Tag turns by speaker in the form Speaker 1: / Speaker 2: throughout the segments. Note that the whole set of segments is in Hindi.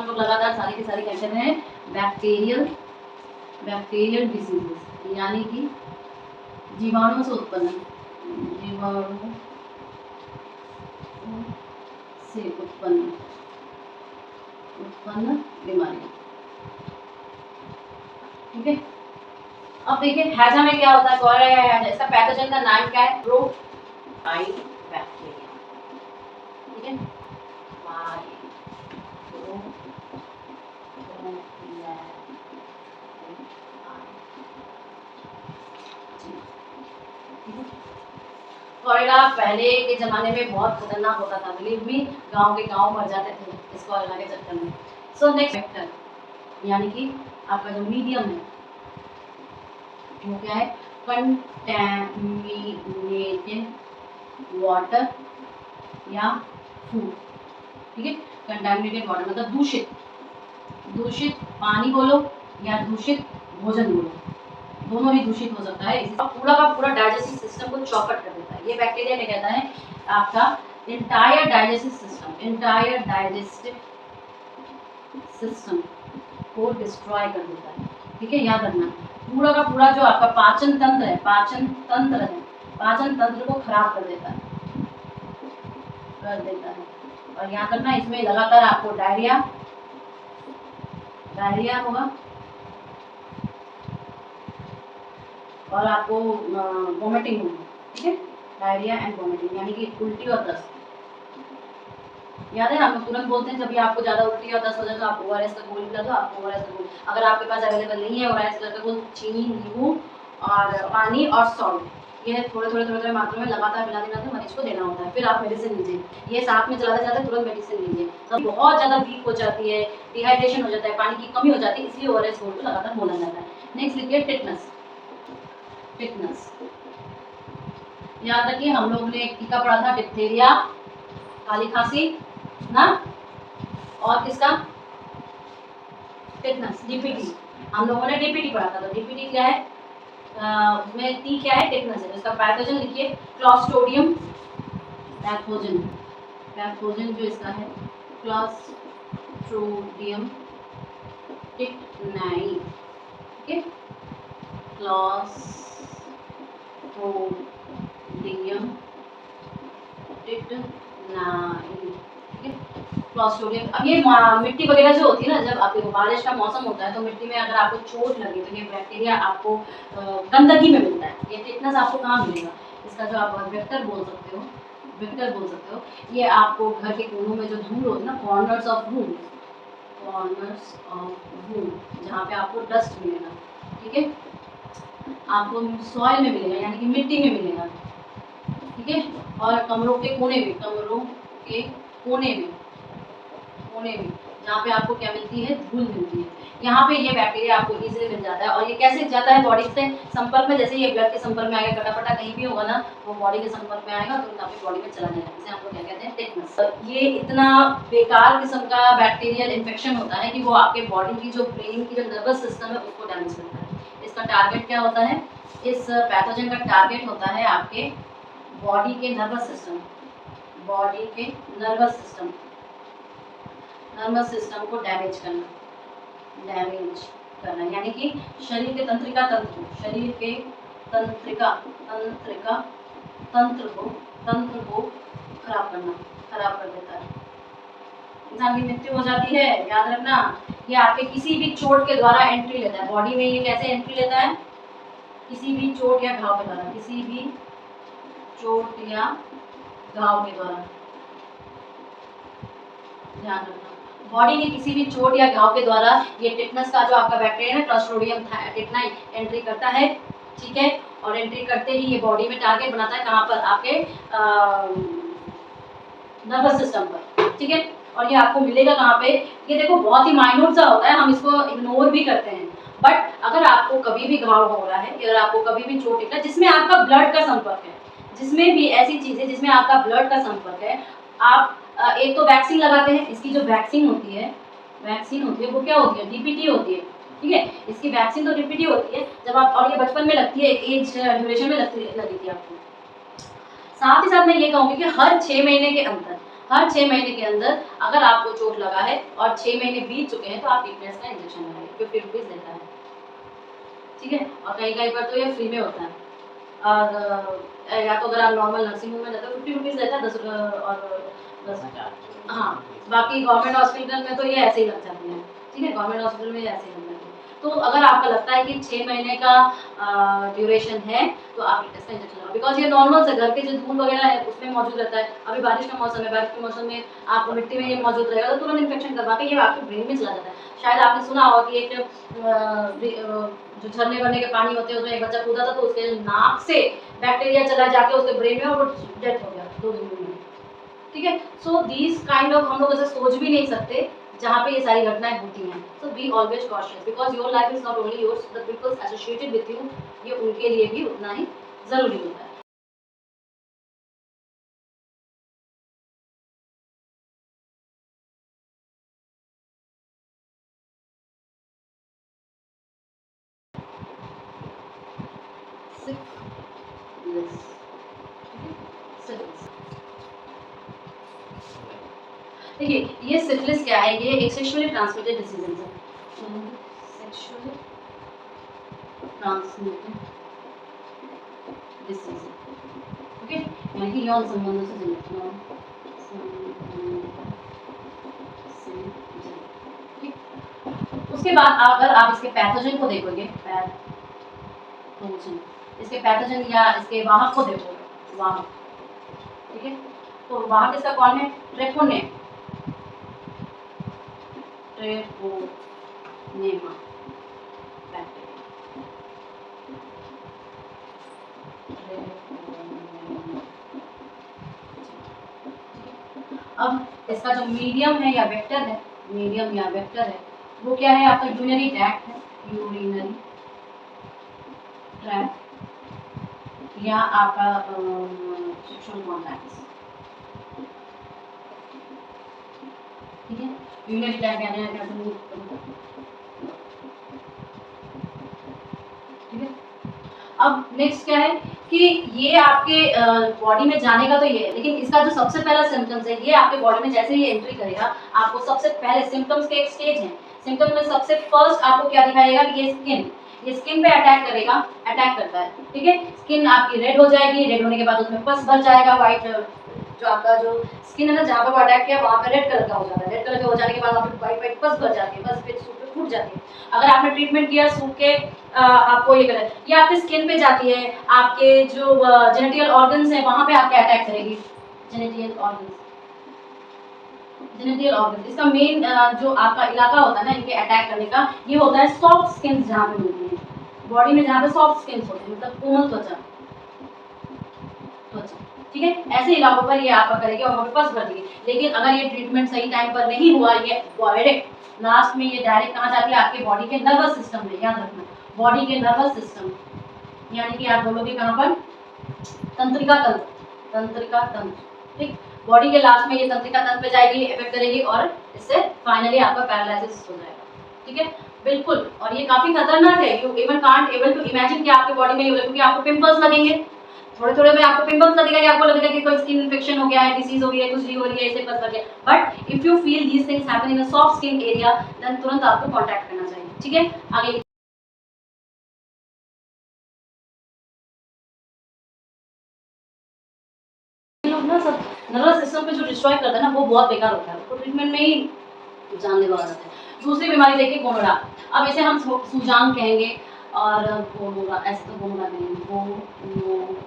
Speaker 1: हम लोग लगातार सारी की सारी क्या कर रहे हैं, बैक्टीरियल डिसीजेस, यानी कि जीवाणु से उत्पन्न बीमारियां। ठीक है, अब देखिए हैजा में क्या होता है, कोलेरा या हैजा, इसका पैथोजन का नाम क्या है, प्रोटाइबैक्टीरिया। ठीक है, कोलेरा पहले के ज़माने में बहुत खतरनाक होता था, बिलीव मी, गांव के गांव मर जाते थे इस कोलेरा के चक्कर में। सो नेक्स्ट फैक्टर, यानी कि आपका जो मीडियम है वो क्या है, कंटैमिनेटेड वाटर या फूड। ठीक है, कंटैमिनेटेड वाटर मतलब दूषित पानी बोलो या दूषित भोजन बोलो, दोनों ही दूषित हो सकता है। पूरा का पूरा डाइजेस्टिव सिस्टम को चौपट कर देता है। ये बैक्टीरिया क्या कहता है, आपका इंटायर डाइजेस्टिव सिस्टम को डिस्ट्रॉय कर देता है। ठीक है, याद रखना, पूरा का पूरा जो आपका पाचन तंत्र है, पाचन तंत्र को खराब कर देता है। और याद रखना, इसमें लगातार आपको डायरिया होगा और आपको वोमिटिंग होगी। ठीक है, डायरिया एंड वोमिटिंग, यानी कि उल्टी और दस्त। याद है, हम लोग तुरंत बोलते हैं जब भी आपको ज़्यादा उल्टी और दस्त हो जाए तो आप ORS का घोल पिला दो, आप ORS का घोल। अगर आपके पास अवेलेबल नहीं है ORS का घोल, चीनी, नींबू और पानी और सॉल्ट, ये थोड़े मात्रा में लगातार पिलाते मरीज को देना होता है। फिर आप मेडिसिन लीजिए, ये साथ में चलाते जाते तुरंत मेडिसिन लीजिए। तो बहुत ज़्यादा वीक हो जाती है, डिहाइड्रेशन हो जाता है, पानी की कमी हो जाती है, इसलिए ORS घोल को लगातार बोला जाता है। नेक्स्ट लिखिए टिटनस। याद रखिए, हम लोग ने एक टीका पढ़ा था, डिप्थीरिया, काली खांसी ना, और किसका, टिटनस, डीपीटी। हम लोगों ने डीपीटी पढ़ा था। तो डीपीटी क्या है, उसमें टी क्या है, टिटनस है। तो इसका पैथोजन लिखिए, क्लॉस्ट्रिडियम पैथोजन जो इसका है, क्लॉस्ट्रिडियम टिटनाई। ठीक है, क्लॉस्ट्रिडियम टिटनाई। ठीक है, क्लॉस्ट्रिडियम। अब ये मिट्टी वगैरह जो होती है ना, जब आपको बारिश का मौसम होता है तो मिट्टी में अगर आपको चोट लगे तो ये बैक्टीरिया आपको गंदगी में मिलता है। ये टिटनस आपको कहाँ मिलेगा, इसका जो आप वेक्टर बोल सकते हो, ये आपको घर के कोनों में जो धूल होती है ना, कॉर्नर्स ऑफ रूम, जहाँ पे आपको डस्ट मिलेगा। ठीक है, आपको सॉइल में मिलेगा, यानी कि मिट्टी में मिलेगा। ठीक है, और कमरों के कोने में जहाँ पे आपको क्या मिलती है, धूल मिलती है, यहाँ पे ये बैक्टीरिया आपको इजीली मिल जाता है। और ये कैसे जाता है, बॉडी से संपर्क में, जैसे ये ब्लड के संपर्क में आएगा, कटापटा कहीं भी होगा ना, वो बॉडी के संपर्क में आएगा तो आपकी बॉडी में चला जाएगा। इसे हम लोग क्या कहते हैं, टिटनस। ये इतना बेकार किस्म का बैक्टीरियल इन्फेक्शन होता है कि वो आपके बॉडी की जो ब्रेन की जो नर्वस सिस्टम है उसको डैमेज करता है। इसका टारगेट क्या होता है, इस पैथोजन का टारगेट होता है आपके बॉडी के नर्वस सिस्टम को डैमेज करना, यानी कि शरीर के तंत्रिका तंत्र को खराब कर देता है। इंसान की मृत्यु हो जाती है। याद रखना, ये आपके किसी भी चोट के द्वारा एंट्री लेता है बॉडी में। ये कैसे एंट्री लेता है, किसी भी चोट या घाव के द्वारा, ध्यान रखना, बॉडी के किसी भी चोट या घाव के द्वारा ये टिटनस का जो आपका बैक्टीरिया है, क्लॉस्ट्रिडियम टिटनाई, एंट्री करता है। ठीक है, और एंट्री करते ही ये बॉडी में टारगेट बनाता है, कहाँ पर, आपके नर्वस सिस्टम पर। ठीक है, और ये आपको मिलेगा कहाँ पे, ये देखो बहुत ही माइन्यूट सा होता है, हम इसको इग्नोर भी करते हैं। बट अगर आपको कभी भी घाव हो रहा है, अगर आपको कभी भी चोट लग रहा है जिसमें आपका ब्लड का संपर्क है, जिसमें भी ऐसी चीजें जिसमें आपका ब्लड का संपर्क है, आप एक तो वैक्सीन लगाते हैं। इसकी जो वैक्सीन होती है वो क्या होती है, डीपीटी होती है। ठीक है, इसकी वैक्सीन तो डीपीटी होती है जब आप, और ये बचपन में लगती है, एक एज ड्यूरेशन में लगी थी आपको। साथ ही साथ मैं ये कहूँगी कि हर 6 महीने के अंदर हर 6 महीने के अंदर अगर आपको चोट लगा है और 6 महीने बीत चुके हैं तो आप टीटनेस का इंजेक्शन लगाइए, 50 रुपीज़ देता है, ठीक है। और कहीं कहीं पर तो ये फ्री में होता है, और या तो अगर आप नॉर्मल नर्सिंग होम में जाते हो 50 रुपीज़ लेता है, 10 और 10, हाँ, बाकी गवर्नमेंट हॉस्पिटल में तो ये ऐसे ही लग जाती है, ठीक है, गवर्नमेंट हॉस्पिटल में ये ऐसे ही लग जाती है। तो अगर आपका लगता है कि 6 महीने का ड्यूरेशन है तो आप इसका इंजेक्शन लगाओ, बिकॉज़ ये नॉर्मल से घर के जो धूल वगैरह है उसमें मौजूद रहता है। अभी बारिश का मौसम है, बारिश के मौसम में आपको मिट्टी में ये मौजूद रहेगा तो तुरंत इन्फेक्शन करवा के ये आपके ब्रेन में चला जाता है। शायद आपने सुना होगा कि एक जो झरने-वरने के पानी होते हैं उसमें एक बच्चा कूदा था तो उसके नाक से बैक्टीरिया चला जाके उसके ब्रेन में और वो डेथ हो गया 2 दिन में। ठीक है, सो दीज काइंड ऑफ हम लोग ऐसे सोच भी नहीं सकते जहाँ पे ये सारी घटनाएं होती हैं। So be always cautious because your life is not only yours, the peoples associated with you, ये उनके लिए भी उतना ही जरूरी होता है। Syphilis, syphilis। देखिए ये सिफिलिस क्या है, ये एक सेक्सुअली ट्रांसमिटेड डिसीज है, सेक्सुअली ट्रांसमिटेड डिसीज, ओके, यानी कि यौन संबंधों से जनित, यौन संबंधों से जनित, ठीक। उसके बाद अगर आप इसके पैथोजन को देखोगे, पैथोजन, इसके पैथोजन या इसके वाहक को देखोगे, वाहक, ठीक है, तो वाहक इसका कौन है, ट्रेपोनेम, ट्रेपोनेमा बैक्टीरिया, अब इसका जो मीडियम है या वेक्टर है, मीडियम या वेक्टर है, वो क्या है आपका यूरिनरी ट्रैक्ट है, यूरिनरी ट्रैक्ट या आपका सेक्सुअल कॉन्टैक्ट्स, ठीक है, यूरिनरी ट्रैक्ट यानी ठीक है। अब नेक्स्ट क्या है कि ये आपके बॉडी में जाने का तो ये है, लेकिन इसका जो सबसे पहला सिम्टम्स है ये आपके बॉडी में जैसे ही एंट्री करेगा आपको सबसे पहले सिम्टम्स के एक स्टेज है, सिम्टम्स में सबसे फर्स्ट आपको क्या दिखाएगा कि ये स्किन पे अटैक करेगा, अटैक करता है, ठीक है, स्किन आपकी रेड हो जाएगी, रेड होने के बाद उसमें पस भर जाएगा, वाइट जो आपका जो स्किन है ना जहाँ पर वो अटैक किया वहाँ पे रेड कलर का हो जाता है, रेड कलर का हो जाने के बाद वहाँ पे वाइट वाइट पस भर जाती है, पस फिर सूख पे फूट जाती है। अगर आपने ट्रीटमेंट किया सूख के आपको ये कलर, ये आपके स्किन पे जाती है, आपके जो जेनिटल ऑर्गन्स है वहाँ पे आपके अटैक करेगी, जेनिटल ऑर्गन्स, जेनिटल ऑर्गन, इसका मेन जो आपका इलाका होता है ना इनके अटैक करने का, ये होता है सॉफ्ट स्किन जहाँ पे मिलती है बॉडी में, जहाँ पे सॉफ्ट स्किन होते हैं मतलब कोमल त्वचा, त्वचा, ठीक है, ऐसे इलाकों पर ये आपका करेगी और वहाँ पे पस भर देगी। लेकिन अगर ये ट्रीटमेंट सही टाइम पर नहीं हुआ, ये डायरेक्ट लास्ट में ये डायरेक्ट कहाँ जाती है आपके बॉडी के नर्वस सिस्टम में, याद रखना बॉडी के नर्वस सिस्टम, यानी कि आप बोलोगे कहाँ पर, तंत्रिका तंत्र, तंत्रिका तंत्र, ठीक, बॉडी के लास्ट में ये तंत्रिका तंत्र पे जाएगी, इफेक्ट करेगी और इससे फाइनली आपका पैरालिसिस हो जाएगा, ठीक है, बिल्कुल। और ये काफी खतरनाक है, you even can't able to imagine कि आपके बॉडी में ये होगा, क्योंकि आपको पिंपल्स लगेंगे, थोड़े थोड़े में आपको पिंपल्स लगेगा कि आपको लगेगा कि कोई स्किन इन्फेक्शन हो गया है, डिसीज हो गई है, कुछ भी हो रही है, इसे पस लग गया, but if you feel these things happen in a soft skin area then तुरंत आपको कांटेक्ट करना चाहिए, ठीक है। आगे लोग ना सब नर्वस सिस्टम पे जो डिस्ट्रॉय करता है ना वो बहुत बेकार होता है, उसको ट्रीटमेंट में ही जानलेवा हो जाता है। दूसरी बीमारी देखिए गोनोरा, अब इसे हम सूजान कहेंगे और गोनोरा, ऐसे तो गोनोरा कहेंगे, गोनोरा,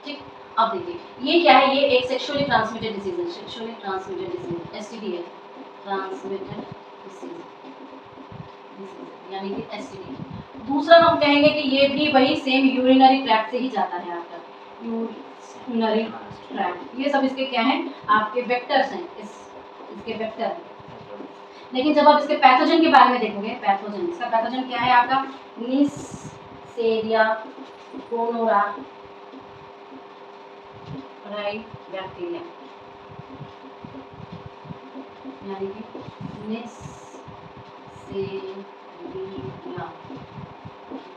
Speaker 1: ठीक। अब देखिए ये क्या है, ये एक सेक्सुअली ट्रांसमिटेड डिसीज है, सेक्सुअली ट्रांसमिटेड डिसीज, एसटीडी है, ट्रांसमिटेड डिसीज, यानी कि एसटीडी। दूसरा हम कहेंगे कि ये भी वही सेम यूरिनरी ट्रैक्ट से ही जाता है आपका, यूरिनरी ट्रैक्ट, ये सब इसके क्या हैं आपके वेक्टर्स हैं, इसके वेक्टर हैं। लेकिन जब आप इसके पैथोजन के बारे में देखोगे, पैथोजन, इसका पैथोजन क्या है आपका, नीसेरिया गोनोरा बैक्टीरिया, यानी कि नीसेरिया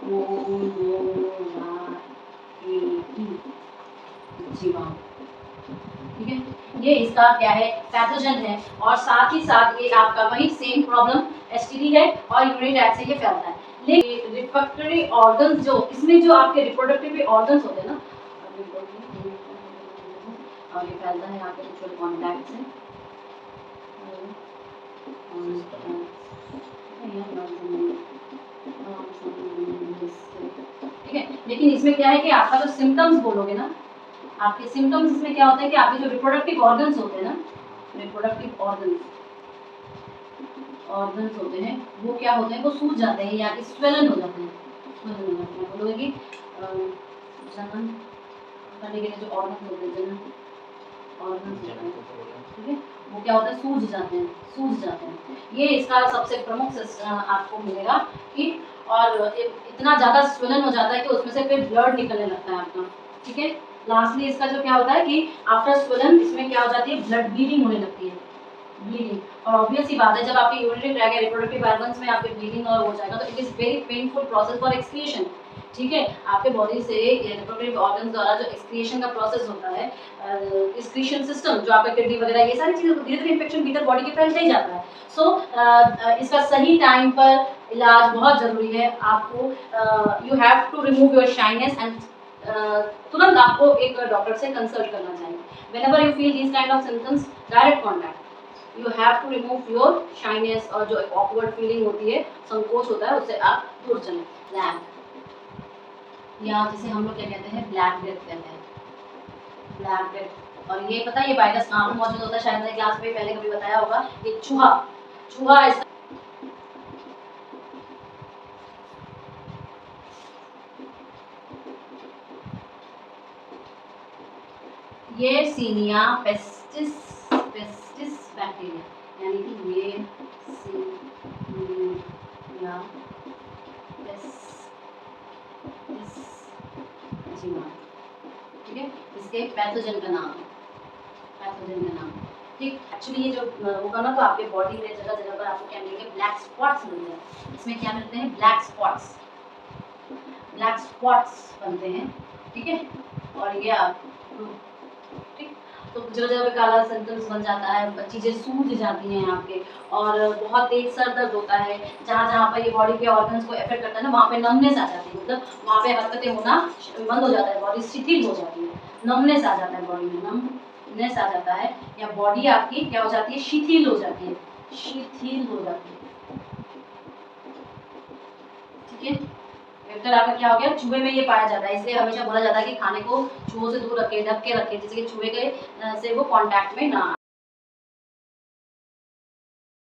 Speaker 1: गोनोरा जीवाणु, ठीक है, ये इसका क्या है, पैथोजन है। और साथ ही साथ ये आपका वही सेम प्रॉब्लम एसटीडी है और यूरिनरी ट्रैक्ट से ये फैलता है। लेकिन रिप्रोडक्टरी ऑर्गन्स जो इसमें जो आपके रिप्रोडक्टिव ऑर्गन्स होते हैं ना, और ये फैलता है आपके सेक्सुअल कॉन्टैक्ट से। ठीक है, लेकिन इसमें क्या है कि आपका जो सिम्टम्स बोलोगे ना, आपके सिम्टम्स इसमें क्या होता है कि आपके जो रिप्रोडक्टिव ऑर्गन्स होते हैं ना, रिप्रोडक्टिव ऑर्गन्स होते हैं, वो क्या होते हैं, वो सूज जाते हैं या स्वेलन हो जाते हैं। स्वेलन हो जाते हैं, बोलोगे कि जनन करने के लिए जो ऑर्गन्स होते हैं, जनन ऑर्गन्स होते हैं, ठीक है, वो क्या होता है, सूज जाते हैं। ये इसका सबसे प्रमुख आपको मिलेगा कि, और इतना ज़्यादा स्वेलन हो जाता है कि उसमें से फिर ब्लड निकलने लगता है आपका। ठीक है, लास्टली इसका जो क्या होता है कि आफ्टर स्वेलन इसमें क्या हो जाती है, ब्लड ब्लीडिंग होने लगती है, ब्लीडिंग। और ऑब्वियस ही बात है, जब आपकी यूरिनरी ट्रैक्ट या रिप्रोडक्टिव ऑर्गन्स में आपके ब्लीडिंग और हो जाएगा तो it is very painful process for excretion. ठीक है, आपके बॉडी से रिप्रोडक्टिव ऑर्गन्स द्वारा जो एक्सक्रीशन का प्रोसेस होता है, एक्सक्रीशन सिस्टम जो आपका किडनी वगैरह, ये सारी चीज़ें धीरे धीरे इन्फेक्शन भीतर बॉडी के फैलते ही जाता है। सो इसका सही टाइम पर इलाज बहुत ज़रूरी है। आपको you have to remove your shyness and तुरंत आपको एक डॉक्टर से कंसल्ट करना चाहिए। Whenever you feel this kind of symptoms, direct contact, you have to remove your shyness, और जो ऑकवर्ड फीलिंग होती है, संकोच होता है, उससे आप दूर चलें। लैम्प, या जिसे हम लोग क्या कहते हैं, ब्लैक डेथ कहते हैं, ब्लैक डेथ। और ये पता है ये वायरस कहाँ पर मौजूद होता है, शायद मैंने क्लास में पहले कभी बताया होगा, ये चूहा, चूहा इसका ये सीनिया पेस्टिस बैक्टीरिया, यानी कि ये सीनिया पेस्टिस, ठीक है, इसके पैथोजन का नाम, ठीक। एक्चुअली ये जो होगा ना, तो आपके बॉडी में जगह जगह पर आपको क्या मिलेंगे, ब्लैक स्पॉट्स मिलते हैं। इसमें क्या मिलते हैं, ब्लैक स्पॉट्स बनते हैं। ठीक है, और ये आप ठीक, तो जगह जगह पे काला सिम्टम्स बन जाता है, चीज़ें सूज जाती हैं आपके, और बहुत तेज सर दर्द होता है। जहाँ जहाँ पर ये बॉडी के ऑर्गन्स को इफेक्ट करता है ना, वहाँ पे नमनेस आ जाती है, मतलब वहाँ पे हरकतें होना बंद हो जाता है, बॉडी शिथिल हो जाती है, नमनेस आ जाता है, बॉडी में नमनेस आ जाता है, या बॉडी आपकी क्या हो जाती है, शिथिल हो जाती है। ठीक है, वेक्टर आपका क्या हो गया, चूहे में ये पाया जाता है, इसलिए हमेशा बोला जाता है कि खाने को चूहों से दूर रखें, ढक के रखें, जिससे कि चूहे के से वो कांटेक्ट में ना आए।